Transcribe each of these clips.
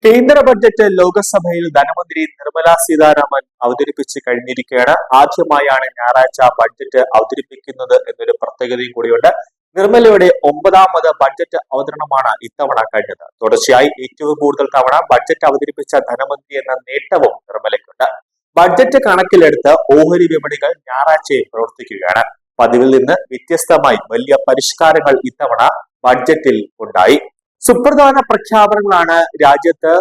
കേന്ദ്ര ബഡ്ജറ്റ് ലോക്സഭയിൽ ധനമന്ത്രി നിർമ്മല സീതാരാമൻ അവതരിപ്പിച്ച് കഴിഞ്ഞിരിക്കുകയാണ്. ആദ്യമായാണ് ഞായറാഴ്ച ബഡ്ജറ്റ് അവതരിപ്പിക്കുന്നത് എന്നൊരു പ്രത്യേകതയും കൂടിയുണ്ട്. നിർമ്മലയുടെ 9ാമത് ബഡ്ജറ്റ് അവതരണമാണ് ഇത്തവണ കഴിഞ്ഞത്. തുടർച്ചയായി ഏറ്റവും കൂടുതൽ തവണ ബഡ്ജറ്റ് അവതരിപ്പിച്ച ധനമന്ത്രി എന്ന നേട്ടവും നിർമ്മലയ്ക്കുണ്ട്. ബഡ്ജറ്റ് കണക്കിലെടുത്ത് ഓഹരി വിപണികൾ ഞായറാഴ്ച പ്രവർത്തിക്കുകയാണ്. പതിവിൽ നിന്ന് വ്യത്യസ്തമായി വലിയ പരിഷ്കാരങ്ങൾ ഇത്തവണ ബഡ്ജറ്റിൽ ഉണ്ടായി. സുപ്രധാന പ്രഖ്യാപനങ്ങളാണ് രാജ്യത്ത്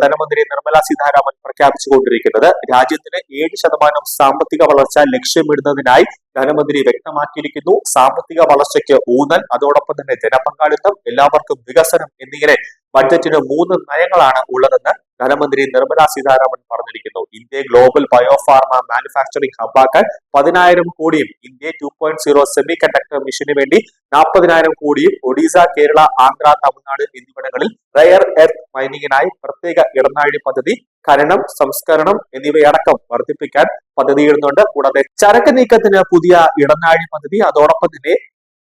ധനമന്ത്രി നിർമ്മല സീതാരാമൻ പ്രഖ്യാപിച്ചുകൊണ്ടിരിക്കുന്നത്. രാജ്യത്തിന് 7% സാമ്പത്തിക വളർച്ച ലക്ഷ്യമിടുന്നതിനായി ധനമന്ത്രി വ്യക്തമാക്കിയിരിക്കുന്നു. സാമ്പത്തിക വളർച്ചയ്ക്ക് ഊന്നൽ, അതോടൊപ്പം തന്നെ ജനപങ്കാളിത്തം, എല്ലാവർക്കും വികസനം എന്നിങ്ങനെ ബഡ്ജറ്റിന് 3 നയങ്ങളാണ് ഉള്ളതെന്ന് ധനമന്ത്രി നിർമ്മല സീതാരാമൻ പറഞ്ഞിരിക്കുന്നു. ഇന്ത്യ ഗ്ലോബൽ ബയോഫാർമ മാനുഫാക്ചറിംഗ് ഹബ്ബാക്കാൻ 10,000 കോടിയും, ഇന്ത്യ 2.0 സെമി കണ്ടക്ടർ മിഷന് വേണ്ടി 40,000 കോടിയും, ഒഡീസ, കേരള, ആന്ധ്ര, തമിഴ്നാട് എന്നിവിടങ്ങളിൽ റയർ എർത്ത് മൈനിങ്ങിനായി പ്രത്യേക ഇടനാഴി പദ്ധതി, ഖനനം, സംസ്കരണം എന്നിവയടക്കം വർദ്ധിപ്പിക്കാൻ പദ്ധതിയിടുന്നുണ്ട്. കൂടാതെ ചരക്ക് നീക്കത്തിന് പുതിയ ഇടനാഴി പദ്ധതി, അതോടൊപ്പം തന്നെ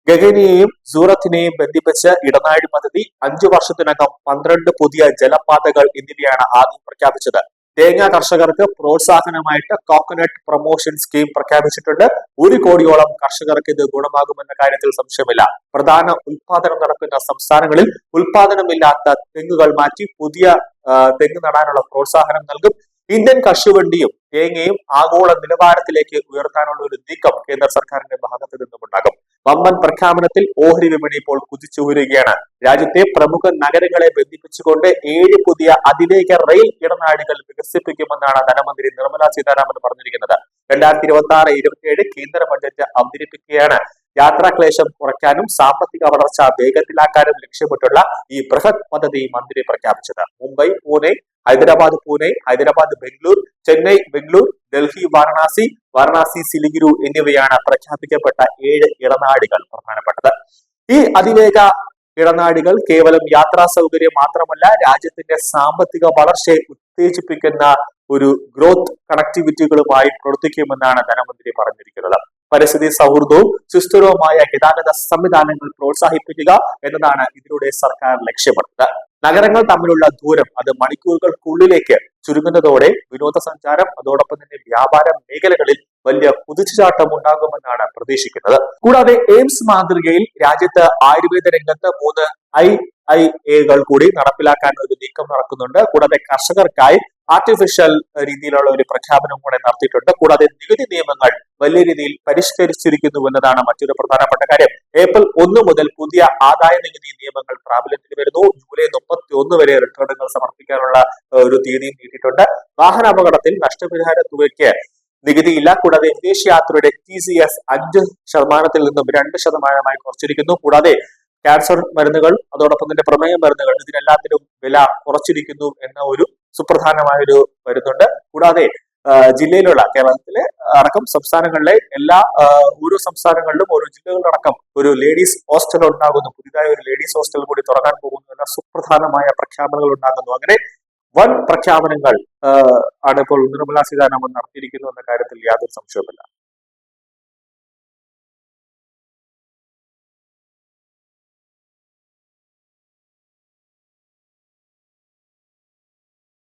ഗഗനെയും സൂറത്തിനെയും ബന്ധിപ്പിച്ച് ഇടനാഴി പദ്ധതി, 5 വർഷത്തിനകം 12 പുതിയ ജലപാതകൾ എന്നിവയാണ് ആദ്യം പ്രഖ്യാപിച്ചത്. തേങ്ങ കർഷകർക്ക് പ്രോത്സാഹനമായിട്ട് കോക്കനട്ട് പ്രൊമോഷൻ സ്കീം പ്രഖ്യാപിച്ചിട്ടുണ്ട്. 1 കോടിയോളം കർഷകർക്ക് ഇത് ഗുണമാകുമെന്ന കാര്യത്തിൽ സംശയമില്ല. പ്രധാന ഉൽപാദനം നടക്കുന്ന സംസ്ഥാനങ്ങളിൽ ഉൽപാദനമില്ലാത്ത തെങ്ങുകൾ മാറ്റി പുതിയ തെങ്ങ് നടാനുള്ള പ്രോത്സാഹനം നൽകും. ഇന്ത്യൻ കശുവണ്ടിയും തേങ്ങയും ആഗോള നിലവാരത്തിലേക്ക് ഉയർത്താനുള്ള ഒരു നീക്കം കേന്ദ്ര സർക്കാരിന്റെ ഭാഗത്തു നിന്നുമുണ്ടാകും. വമ്പൻ പ്രഖ്യാപനത്തിൽ ഓഹരി വിപണി ഇപ്പോൾ കുതിച്ചുയരുകയാണ്. രാജ്യത്തെ പ്രമുഖ നഗരങ്ങളെ ബന്ധിപ്പിച്ചുകൊണ്ട് 7 പുതിയ അതിവേഗ റെയിൽ ഇടനാഴികൾ വികസിപ്പിക്കുമെന്നാണ് ധനമന്ത്രി നിർമ്മല സീതാരാമൻ പറഞ്ഞിരിക്കുന്നത്. 2026-27 കേന്ദ്ര ബഡ്ജറ്റ് അവതരിപ്പിക്കുകയാണ്. യാത്രാക്ലേശം കുറയ്ക്കാനും സാമ്പത്തിക വളർച്ച വേഗത്തിലാക്കാനും ലക്ഷ്യമിട്ടുള്ള ഈ ബൃഹത് പദ്ധതി മന്ത്രി പ്രഖ്യാപിച്ചത്. മുംബൈ പൂനെ, ഹൈദരാബാദ് പൂനെ, ഹൈദരാബാദ് ബംഗളൂർ, ചെന്നൈ ബംഗളൂർ, ഡൽഹി വാരണാസി, വാരണാസി സിലിഗുരു എന്നിവയാണ് പ്രഖ്യാപിക്കപ്പെട്ട 7 ഇടനാഴികൾ പ്രധാനപ്പെട്ടത്. ഈ അതിവേഗ ഇടനാഴികൾ കേവലം യാത്രാ സൗകര്യം മാത്രമല്ല, രാജ്യത്തിന്റെ സാമ്പത്തിക വളർച്ചയെ ഉത്തേജിപ്പിക്കുന്ന ഒരു ഗ്രോത്ത് കണക്ടിവിറ്റികളുമായി പ്രവർത്തിക്കുമെന്നാണ് ധനമന്ത്രി പറഞ്ഞിരിക്കുന്നത്. പരിസ്ഥിതി സൗഹൃദവും സുസ്ഥിരവുമായ ഗതാഗത സംവിധാനങ്ങൾ പ്രോത്സാഹിപ്പിക്കുക എന്നതാണ് ഇതിലൂടെ സർക്കാർ ലക്ഷ്യമിടുന്നത്. നഗരങ്ങൾ തമ്മിലുള്ള ദൂരം അത് മണിക്കൂറുകൾക്കുള്ളിലേക്ക് ചുരുങ്ങുന്നതോടെ വിനോദസഞ്ചാരം, അതോടൊപ്പം തന്നെ വ്യാപാര മേഖലകളിൽ വലിയ കുതിച്ചുചാട്ടം ഉണ്ടാകുമെന്നാണ് പ്രതീക്ഷിക്കുന്നത്. കൂടാതെ എയിംസ് മാതൃകയിൽ രാജ്യത്ത് ആയുർവേദ രംഗത്ത് 3 IIA കൂടി നടപ്പിലാക്കാൻ ഒരു നീക്കം നടക്കുന്നുണ്ട്. കൂടാതെ കർഷകർക്കായി ആർട്ടിഫിഷ്യൽ രീതിയിലുള്ള ഒരു പ്രഖ്യാപനം കൂടെ നടത്തിയിട്ടുണ്ട്. കൂടാതെ നികുതി നിയമങ്ങൾ വലിയ രീതിയിൽ പരിഷ്കരിച്ചിരിക്കുന്നു എന്നതാണ് മറ്റൊരു പ്രധാനപ്പെട്ട കാര്യം. ഏപ്രിൽ 1 മുതൽ പുതിയ ആദായ നികുതി നിയമങ്ങൾ പ്രാബല്യത്തിൽ വരുന്നു. ജൂലൈ 31 വരെ റിട്ടേണുകൾ സമർപ്പിക്കാനുള്ള ഒരു തീയതിയും നീട്ടിയിട്ടുണ്ട്. വാഹന അപകടത്തിൽ നഷ്ടപരിഹാര തുകയ്ക്ക് നികുതിയില്ല. കൂടാതെ വിദേശയാത്രയുടെ TCS 5% നിന്നും 2% കുറച്ചിരിക്കുന്നു. കൂടാതെ ക്യാൻസർ മരുന്നുകൾ, അതോടൊപ്പം തന്നെ പ്രമേയ മരുന്നുകൾ, ഇതിനെല്ലാത്തിനും വില കുറച്ചിരിക്കുന്നു എന്ന ഒരു സുപ്രധാനമായൊരു വരുന്നുണ്ട്. കൂടാതെ ജില്ലയിലുള്ള കേരളത്തിലെ അടക്കം സംസ്ഥാനങ്ങളിലെ ഓരോ സംസ്ഥാനങ്ങളിലും ഓരോ ജില്ലകളിലടക്കം ഒരു ലേഡീസ് ഹോസ്റ്റൽ ഉണ്ടാകുന്നു. പുതിയതായ ഒരു ലേഡീസ് ഹോസ്റ്റൽ കൂടി തുറക്കാൻ പോകുന്നു എന്ന സുപ്രധാനമായ പ്രഖ്യാപനങ്ങൾ ഉണ്ടാകുന്നു. അങ്ങനെ വൻ പ്രഖ്യാപനങ്ങൾ ആണ് ഇപ്പോൾ നിർമ്മല സീതാരാമൻ നടത്തിയിരിക്കുന്നു എന്ന കാര്യത്തിൽ യാതൊരു സംശയവുമില്ല.